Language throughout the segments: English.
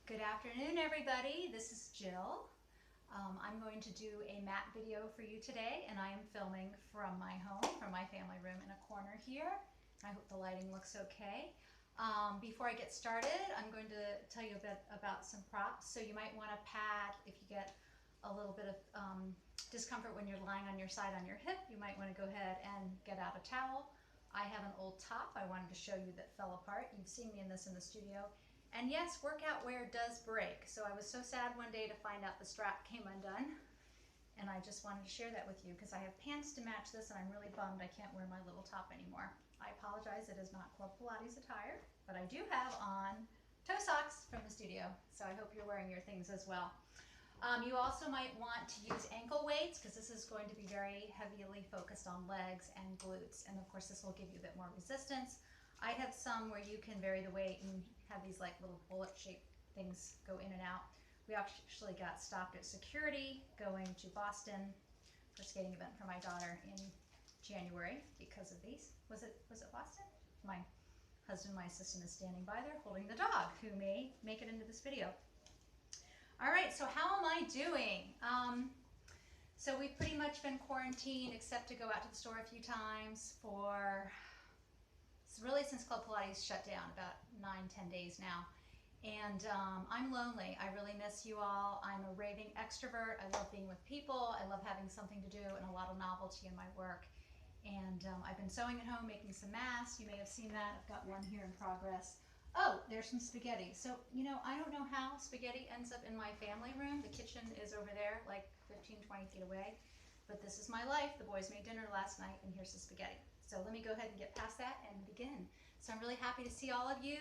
Good afternoon, everybody. This is Jill. I'm going to do a mat video for you today, and I am filming from my home, from my family room in a corner here. I hope the lighting looks okay. Before I get started, I'm going to tell you a bit about some props. So you might want to pad if you get a little bit of discomfort when you're lying on your side on your hip. You might want to go ahead and get out a towel. I have an old top I wanted to show you that fell apart. You've seen me in this in the studio. And yes, workout wear does break. So I was so sad one day to find out the strap came undone. And I just wanted to share that with you because I have pants to match this and I'm really bummed I can't wear my little top anymore. I apologize, it is not Club Pilates attire, but I do have on toe socks from the studio. So I hope you're wearing your things as well. You also might want to use ankle weights because this is going to be very heavily focused on legs and glutes. And of course this will give you a bit more resistance. I have some where you can vary the weight and have these like little bullet shaped things go in and out. We actually got stopped at security going to Boston for a skating event for my daughter in January because of these. Was it Boston? My husband, my assistant, is standing by there holding the dog who may make it into this video. All right, so how am I doing? So we've pretty much been quarantined except to go out to the store a few times for really since Club Pilates shut down, about 9-10 days now. And I'm lonely. I really miss you all. I'm a raving extrovert. I love being with people. I love having something to do and a lot of novelty in my work. And I've been sewing at home, making some masks. You may have seen that. I've got one here in progress. Oh, there's some spaghetti. So, you know, I don't know how spaghetti ends up in my family room. The kitchen is over there, like 15-20 feet away. But this is my life. The boys made dinner last night, and here's the spaghetti. So let me go ahead and get past that and begin. So I'm really happy to see all of you.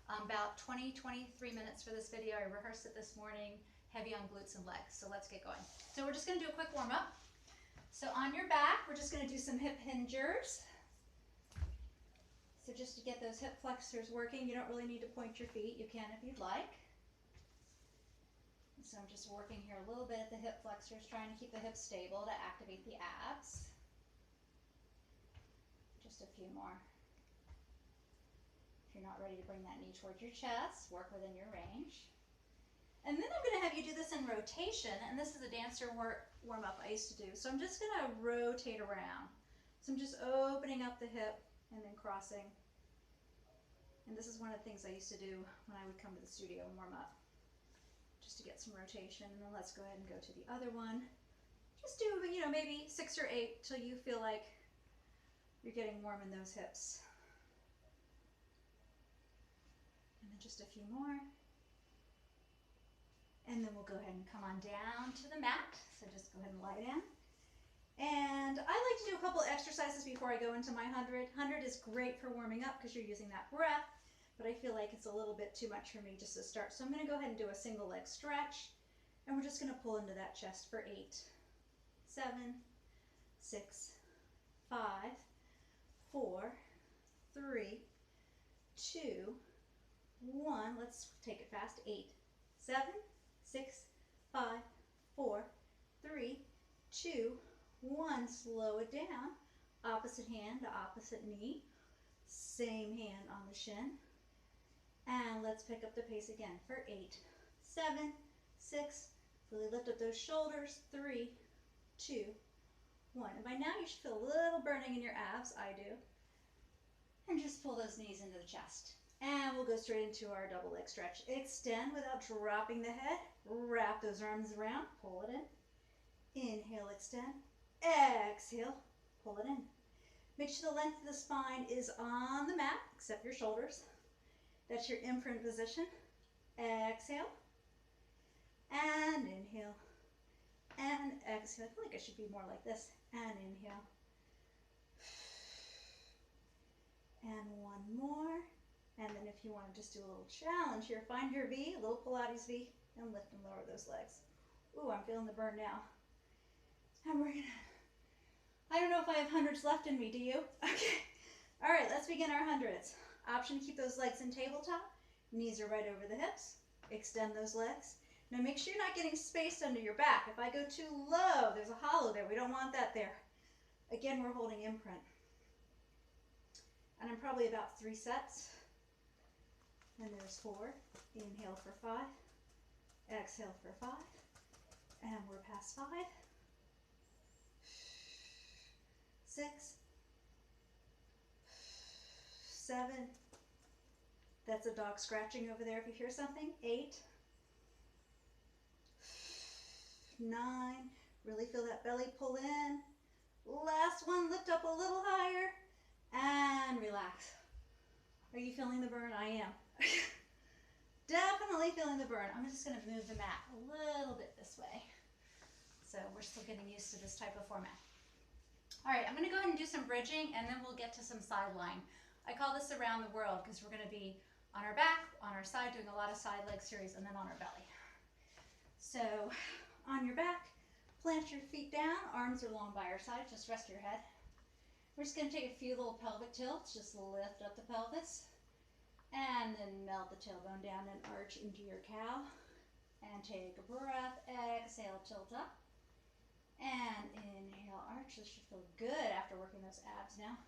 About 20-23 minutes for this video. I rehearsed it this morning, heavy on glutes and legs. So let's get going. So we're just going to do a quick warm up. So on your back, we're just going to do some hip hingers. So just to get those hip flexors working, you don't really need to point your feet. You can if you'd like. So I'm just working here a little bit at the hip flexors, trying to keep the hips stable to activate the abs. Just a few more. If you're not ready to bring that knee towards your chest, work within your range. And then I'm going to have you do this in rotation, and this is a dancer warm-up I used to do. So I'm just going to rotate around. So I'm just opening up the hip and then crossing. And this is one of the things I used to do when I would come to the studio and warm up, just to get some rotation. And then let's go ahead and go to the other one. Just do, you know, maybe 6 or 8 till you feel like you're getting warm in those hips. And then just a few more. And then we'll go ahead and come on down to the mat. So just go ahead and lie down. And I like to do a couple of exercises before I go into my 100. 100 is great for warming up because you're using that breath, but I feel like it's a little bit too much for me just to start. So I'm going to go ahead and do a single leg stretch, and we're just going to pull into that chest for 8, 7, 6, 5, 4, 3, 2, 1. Let's take it fast. 8, 7, 6, 5, 4, 3, 2, 1. Slow it down. Opposite hand to opposite knee. Same hand on the shin. And let's pick up the pace again for 8, 7, 6. Really lift up those shoulders. 3, 2, 1. And by now you should feel a little burning in your abs. I do. And just pull those knees into the chest. And we'll go straight into our double leg stretch. Extend without dropping the head. Wrap those arms around. Pull it in. Inhale, extend. Exhale, pull it in. Make sure the length of the spine is on the mat, except your shoulders. That's your imprint position. Exhale. And inhale. And exhale. I feel like I should be more like this. And inhale. And one more. And then if you want to just do a little challenge here, find your V, a little Pilates V, and lift and lower those legs. Ooh, I'm feeling the burn now. And we're gonna, I don't know if I have 100s left in me, do you? Okay. All right, let's begin our 100s. Option to keep those legs in tabletop. Knees are right over the hips. Extend those legs. Now make sure you're not getting spaced under your back. If I go too low, there's a hollow there. We don't want that there. Again, we're holding imprint. And I'm probably about 3 sets. And there's 4. Inhale for 5, Exhale for 5. And we're past 5. 6. 7. That's a dog scratching over there if you hear something. 8. 9. Really feel that belly pull in. Last one, lift up a little higher and relax. Are you feeling the burn? I am. Definitely feeling the burn. I'm just going to move the mat a little bit this way. So we're still getting used to this type of format. All right, I'm going to go ahead and do some bridging, and then we'll get to some side lying. I call this around the world because we're going to be on our back, on our side, doing a lot of side leg series, and then on our belly. So on your back, plant your feet down, arms are long by our side, just rest your head. We're just going to take a few little pelvic tilts, just lift up the pelvis, and then melt the tailbone down and arch into your cow. And take a breath, exhale, tilt up. And inhale, arch. This should feel good after working those abs now.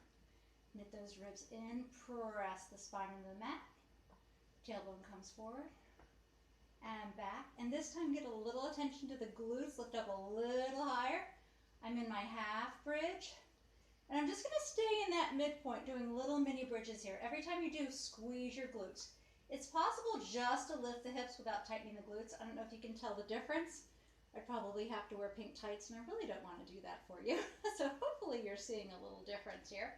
Knit those ribs in, press the spine into the mat. Tailbone comes forward and back. And this time get a little attention to the glutes, lift up a little higher. I'm in my half bridge. And I'm just gonna stay in that midpoint doing little mini bridges here. Every time you do, squeeze your glutes. It's possible just to lift the hips without tightening the glutes. I don't know if you can tell the difference. I'd probably have to wear pink tights, and I really don't want to do that for you. So hopefully you're seeing a little difference here.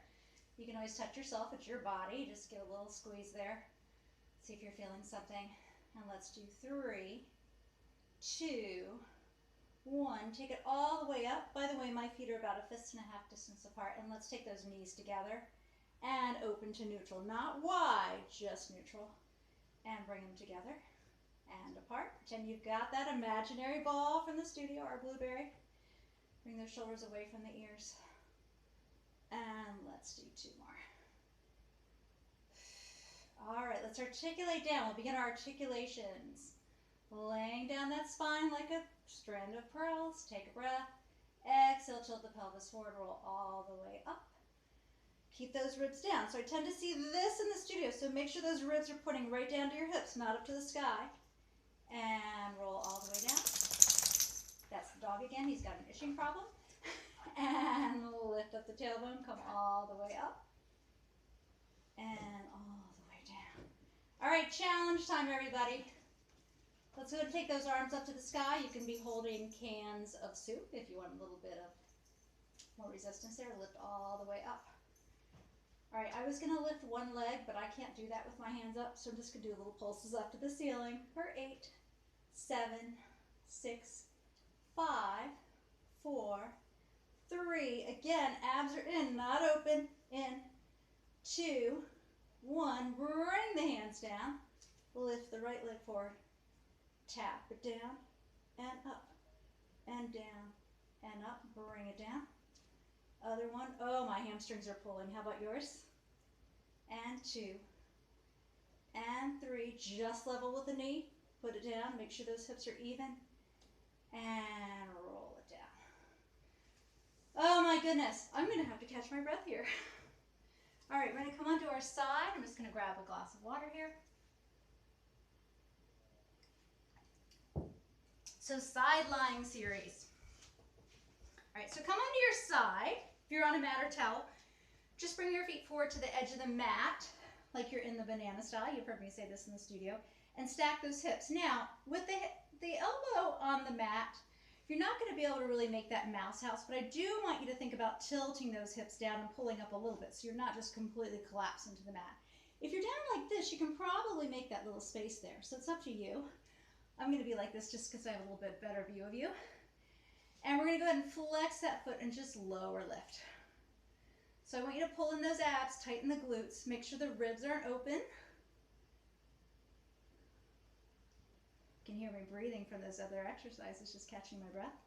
You can always touch yourself. It's your body. Just get a little squeeze there. See if you're feeling something. And let's do 3, 2, 1. Take it all the way up. By the way, my feet are about 1.5 feet distance apart. And let's take those knees together and open to neutral. Not wide, just neutral. And bring them together and apart. Pretend you've got that imaginary ball from the studio or blueberry. Bring those shoulders away from the ears. And let's do 2 more. All right, let's articulate down. We'll begin our articulations. Laying down that spine like a strand of pearls. Take a breath. Exhale, tilt the pelvis forward, roll all the way up. Keep those ribs down. So I tend to see this in the studio, so make sure those ribs are pointing right down to your hips, not up to the sky. And roll all the way down. That's the dog again. He's got an itching problem. And lift up the tailbone, come all the way up. And all the way down. All right, challenge time, everybody. Let's go and take those arms up to the sky. You can be holding cans of soup if you want a little bit of more resistance there. Lift all the way up. All right, I was going to lift one leg, but I can't do that with my hands up, so I'm just going to do little pulses up to the ceiling for 8, 7, 6, 5, 4, 3. Again, abs are in, not open. In. 2, 1. Bring the hands down. Lift the right leg forward. Tap it down and up and down and up. Bring it down. Other one. Oh, my hamstrings are pulling. How about yours? And 2. And 3. Just level with the knee. Put it down. Make sure those hips are even. And roll it down. Oh my goodness. I'm going to have to catch my breath here. All right, we're going to come onto our side. I'm just going to grab a glass of water here. So side lying series. All right, so come onto your side. If you're on a mat or towel, just bring your feet forward to the edge of the mat, like you're in the banana style. You've heard me say this in the studio. And stack those hips. Now, with the elbow on the mat, you're not going to be able to really make that mouse house, but I do want you to think about tilting those hips down and pulling up a little bit so you're not just completely collapsed into the mat. If you're down like this, you can probably make that little space there. So it's up to you. I'm going to be like this just because I have a little bit better view of you. And we're going to go ahead and flex that foot and just lower lift. So I want you to pull in those abs, tighten the glutes, make sure the ribs aren't open. You can hear me breathing from those other exercises, just catching my breath.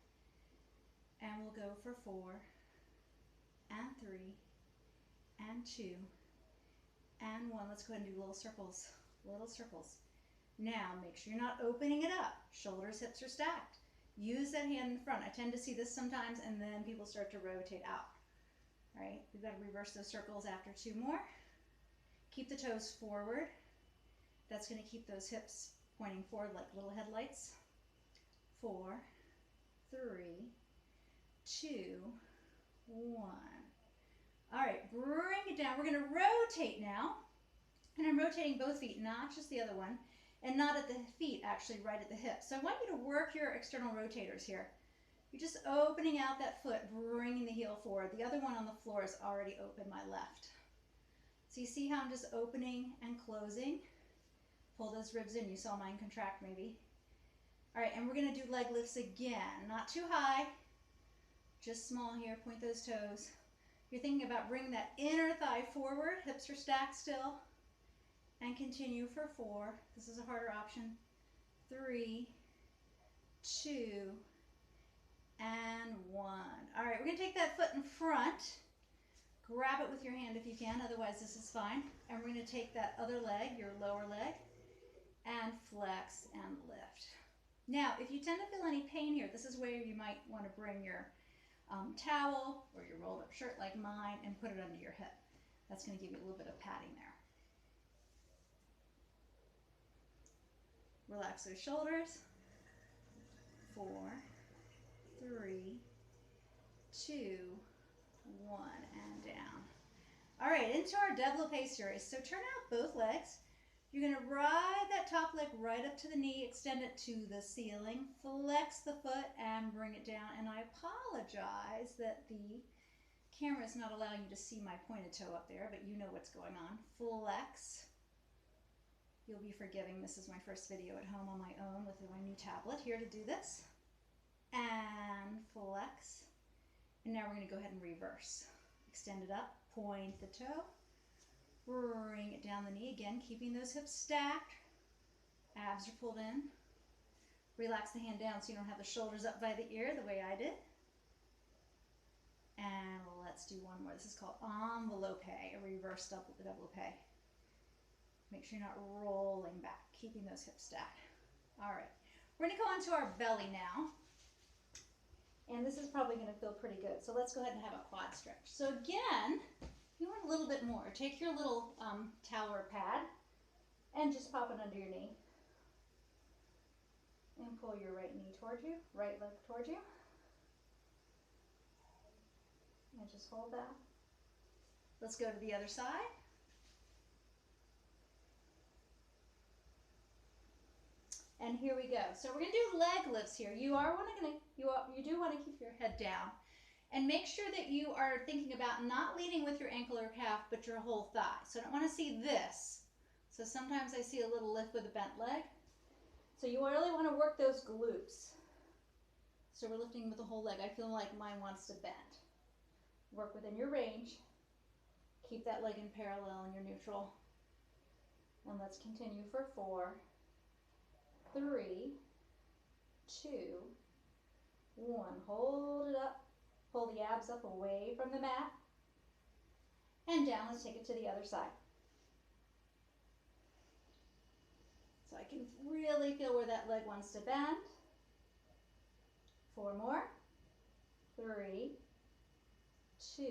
And we'll go for 4, and 3, and 2, and 1. Let's go ahead and do little circles, little circles. Now, make sure you're not opening it up. Shoulders, hips are stacked. Use that hand in front. I tend to see this sometimes, and then people start to rotate out. All right, we've got to reverse those circles after 2 more. Keep the toes forward. That's going to keep those hips pointing forward like little headlights. 4, 3, 2, 1. All right, bring it down. We're going to rotate now. And I'm rotating both feet, not just the other one, and not at the feet, actually right at the hips. So I want you to work your external rotators here. You're just opening out that foot, bringing the heel forward. The other one on the floor is already open, my left. So you see how I'm just opening and closing? Pull those ribs in. You saw mine contract maybe. All right, and we're going to do leg lifts again. Not too high, just small here. Point those toes. You're thinking about bringing that inner thigh forward. Hips are stacked still. And continue for 4. This is a harder option. 3, 2, and 1. All right, we're going to take that foot in front. Grab it with your hand if you can, otherwise this is fine. And we're going to take that other leg, your lower leg, and flex and lift. Now, if you tend to feel any pain here, this is where you might want to bring your towel or your rolled up shirt like mine and put it under your hip. That's going to give you a little bit of padding there. Relax those shoulders. 4, 3, 2, 1, and down. All right, into our développé series. So turn out both legs. You're going to ride that top leg right up to the knee, extend it to the ceiling, flex the foot, and bring it down. And I apologize that the camera is not allowing you to see my pointed toe up there, but you know what's going on. Flex. You'll be forgiving. This is my first video at home on my own with my new tablet here to do this. And flex. And now we're going to go ahead and reverse. Extend it up, point the toe, bring it down the knee. Again, keeping those hips stacked. Abs are pulled in. Relax the hand down so you don't have the shoulders up by the ear the way I did. And let's do one more. This is called envelope, a reverse développé. Make sure you're not rolling back, keeping those hips stacked. All right, we're going to go on to our belly now. And this is probably going to feel pretty good. So let's go ahead and have a quad stretch. So again, you want a little bit more. Take your little towel or pad and just pop it under your knee. And pull your right knee towards you, right leg towards you. And just hold that. Let's go to the other side. And here we go. So we're going to do leg lifts here. You do want to keep your head down. And make sure that you are thinking about not leading with your ankle or calf, but your whole thigh. So I don't want to see this. So sometimes I see a little lift with a bent leg. So you really want to work those glutes. So we're lifting with the whole leg. I feel like mine wants to bend. Work within your range. Keep that leg in parallel and your neutral. And let's continue for 4, 3, 2, 1. Hold it up. Pull the abs up away from the mat. And down. Let's take it to the other side. So I can really feel where that leg wants to bend. 4 more. 3, 2,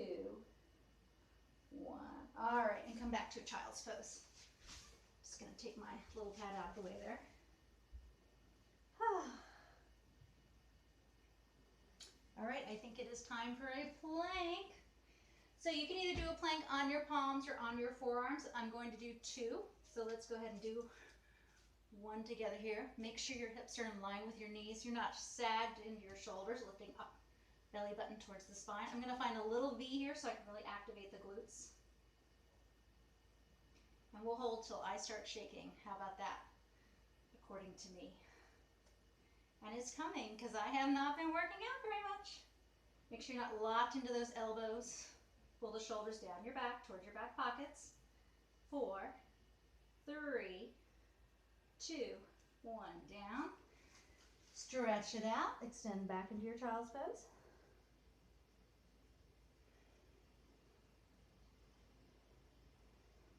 1. All right, and come back to a child's pose. Just going to take my little pad out of the way there. All right, I think it is time for a plank. So you can either do a plank on your palms or on your forearms. I'm going to do 2. So let's go ahead and do one together here. Make sure your hips are in line with your knees. You're not sagged into your shoulders, lifting up, belly button towards the spine. I'm going to find a little V here so I can really activate the glutes. And we'll hold till I start shaking. How about that? According to me. And it's coming because I have not been working out very much. Make sure you're not locked into those elbows. Pull the shoulders down your back towards your back pockets. 4, 3, 2, 1. Down. Stretch it out. Extend back into your child's pose.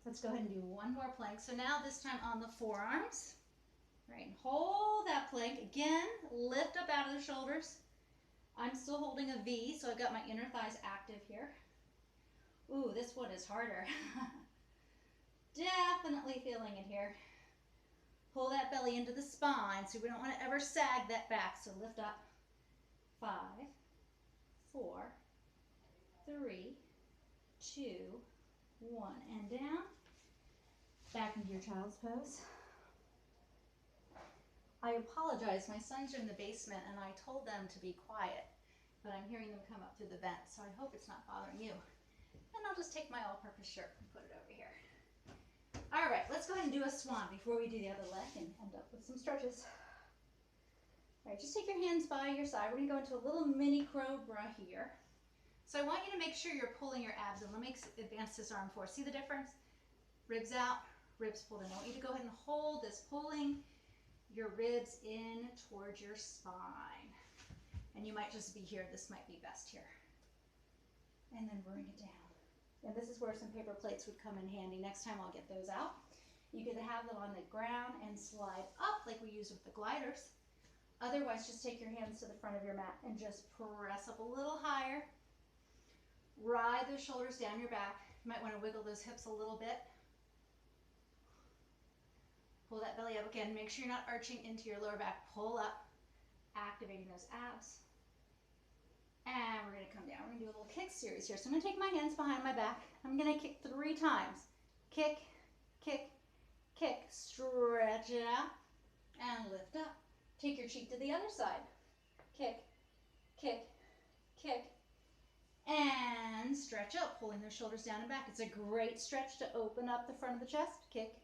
Let's go ahead and do one more plank. So now this time on the forearms. Right, and hold that plank. Again, lift up out of the shoulders. I'm still holding a V, so I've got my inner thighs active here. Ooh, this one is harder. Definitely feeling it here. Pull that belly into the spine, so we don't want to ever sag that back. So lift up. 5, 4, 3, 2, 1, and down. Back into your child's pose. I apologize, my sons are in the basement and I told them to be quiet, but I'm hearing them come up through the vent, so I hope it's not bothering you. And I'll just take my all-purpose shirt and put it over here. All right, let's go ahead and do a swan before we do the other leg and end up with some stretches. All right, just take your hands by your side. We're gonna go into a little mini cobra here. So I want you to make sure you're pulling your abs in. Let me advance this arm forward. See the difference? Ribs out, ribs pulled in. I want you to go ahead and hold this, pulling your ribs in towards your spine. And you might just be here. This might be best here. And then bring it down. And this is where some paper plates would come in handy. Next time I'll get those out. You can have them on the ground and slide up like we use with the gliders. Otherwise, just take your hands to the front of your mat and just press up a little higher. Ride those shoulders down your back. You might want to wiggle those hips a little bit. Pull that belly up again. Make sure you're not arching into your lower back. Pull up, activating those abs. And we're going to come down. We're going to do a little kick series here. So I'm going to take my hands behind my back. I'm going to kick 3 times. Kick, kick, kick. Stretch it out and lift up. Take your cheek to the other side. Kick, kick, kick. And stretch up, pulling those shoulders down and back. It's a great stretch to open up the front of the chest. Kick,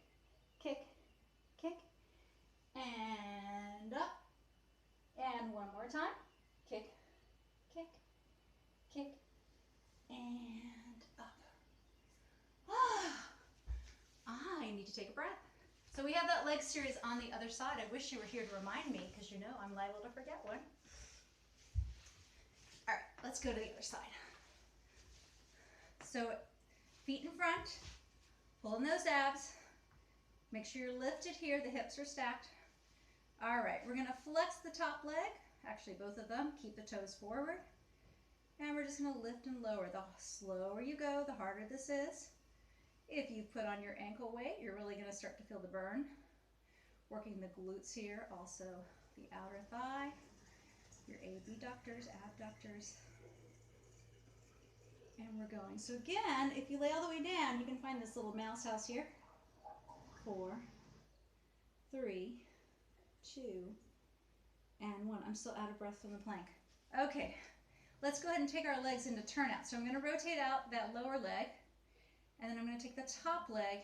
kick, kick. And up. And one more time. Kick, kick, kick, and up. I need to take a breath. So we have that leg series on the other side. I wish you were here to remind me, because you know I'm liable to forget one. All right, let's go to the other side. So feet in front, pulling those abs. Make sure you're lifted here, the hips are stacked. All right, we're gonna flex the top leg, actually both of them, keep the toes forward. And we're just gonna lift and lower. The slower you go, the harder this is. If you put on your ankle weight, you're really gonna start to feel the burn. Working the glutes here, also the outer thigh, your abductors, abductors. And we're going. So again, if you lay all the way down, you can find this little mouse house here. 4, 3, 2, and 1. I'm still out of breath from the plank. Okay, let's go ahead and take our legs into turnout. So I'm going to rotate out that lower leg, and then I'm going to take the top leg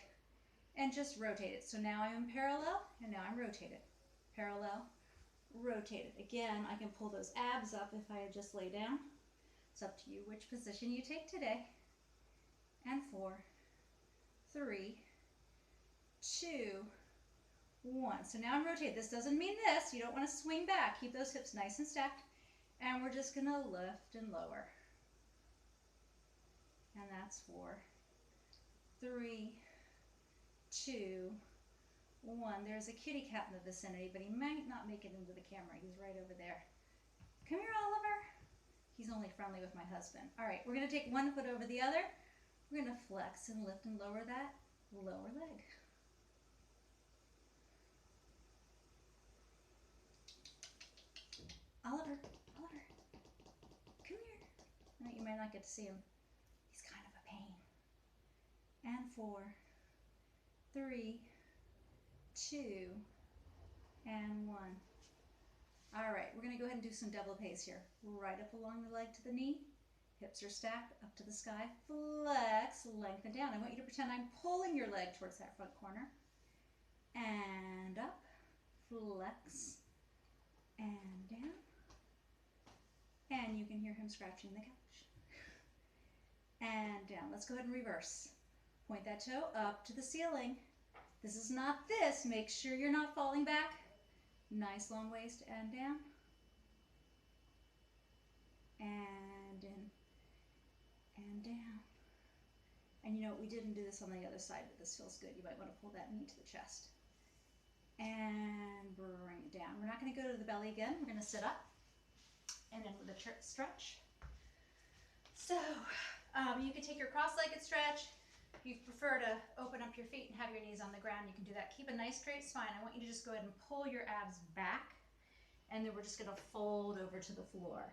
and just rotate it. So now I'm in parallel, and now I'm rotated. Parallel, rotated. Again, I can pull those abs up if I just lay down. It's up to you which position you take today. And 4, 3, 2, 1. So now I'm rotated. This doesn't mean this. You don't want to swing back. Keep those hips nice and stacked. And we're just going to lift and lower. And that's 4, 3, 2, 1. There's a kitty cat in the vicinity, but he might not make it into the camera. He's right over there. Come here, Oliver. He's only friendly with my husband. All right, we're going to take one foot over the other. We're going to flex and lift and lower that lower leg. Oliver, Oliver, come here. No, you might not get to see him. He's kind of a pain. And 4, 3, 2, and 1. All right, we're gonna go ahead and do some double pace here. Right up along the leg to the knee. Hips are stacked up to the sky. Flex, lengthen down. I want you to pretend I'm pulling your leg towards that front corner. And up, flex, and down. And you can hear him scratching the couch. And down. Let's go ahead and reverse. Point that toe up to the ceiling. This is not this. Make sure you're not falling back. Nice long waist and down. And in. And down. And you know, we didn't do this on the other side, but this feels good. You might want to pull that knee to the chest. And bring it down. We're not going to go to the belly again. We're going to sit up. And then with a stretch. So, you can take your cross-legged stretch. If you prefer to open up your feet and have your knees on the ground, you can do that. Keep a nice straight spine. I want you to just go ahead and pull your abs back, and then we're just going to fold over to the floor.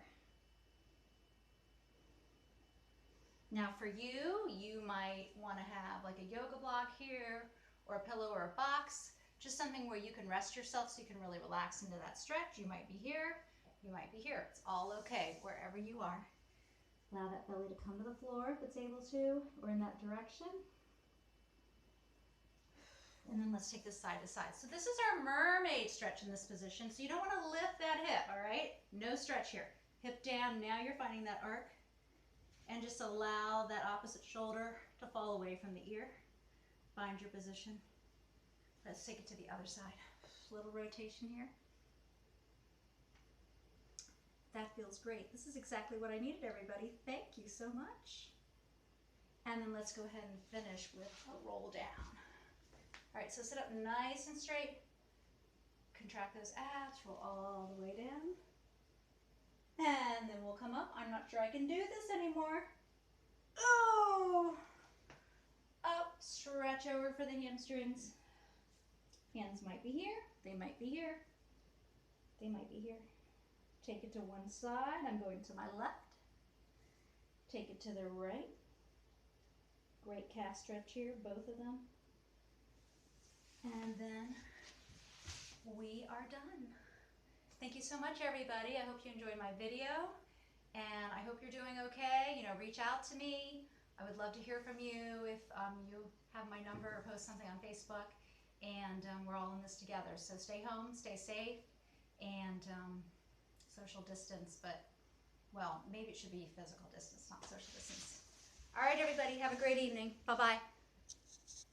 Now for you, you might want to have like a yoga block here, or a pillow or a box, just something where you can rest yourself so you can really relax into that stretch. You might be here, you might be here. It's all okay, wherever you are. Allow that belly to come to the floor if it's able to, or in that direction. And then let's take this side to side. So this is our mermaid stretch in this position. So you don't want to lift that hip, all right? No stretch here. Hip down, now you're finding that arc. And just allow that opposite shoulder to fall away from the ear. Find your position. Let's take it to the other side. Little rotation here. That feels great. This is exactly what I needed, everybody. Thank you so much. And then let's go ahead and finish with a roll down. All right, so sit up nice and straight. Contract those abs, roll all the way down. And then we'll come up. I'm not sure I can do this anymore. Oh! Up, stretch over for the hamstrings. Hands might be here, they might be here, they might be here. Take it to one side, I'm going to my left. Take it to the right. Great calf stretch here, both of them. And then we are done. Thank you so much, everybody. I hope you enjoyed my video, and I hope you're doing okay. You know, reach out to me. I would love to hear from you if you have my number or post something on Facebook, and we're all in this together. So stay home, stay safe, and social distance, but, well, maybe it should be physical distance, not social distance. All right, everybody, have a great evening. Bye-bye.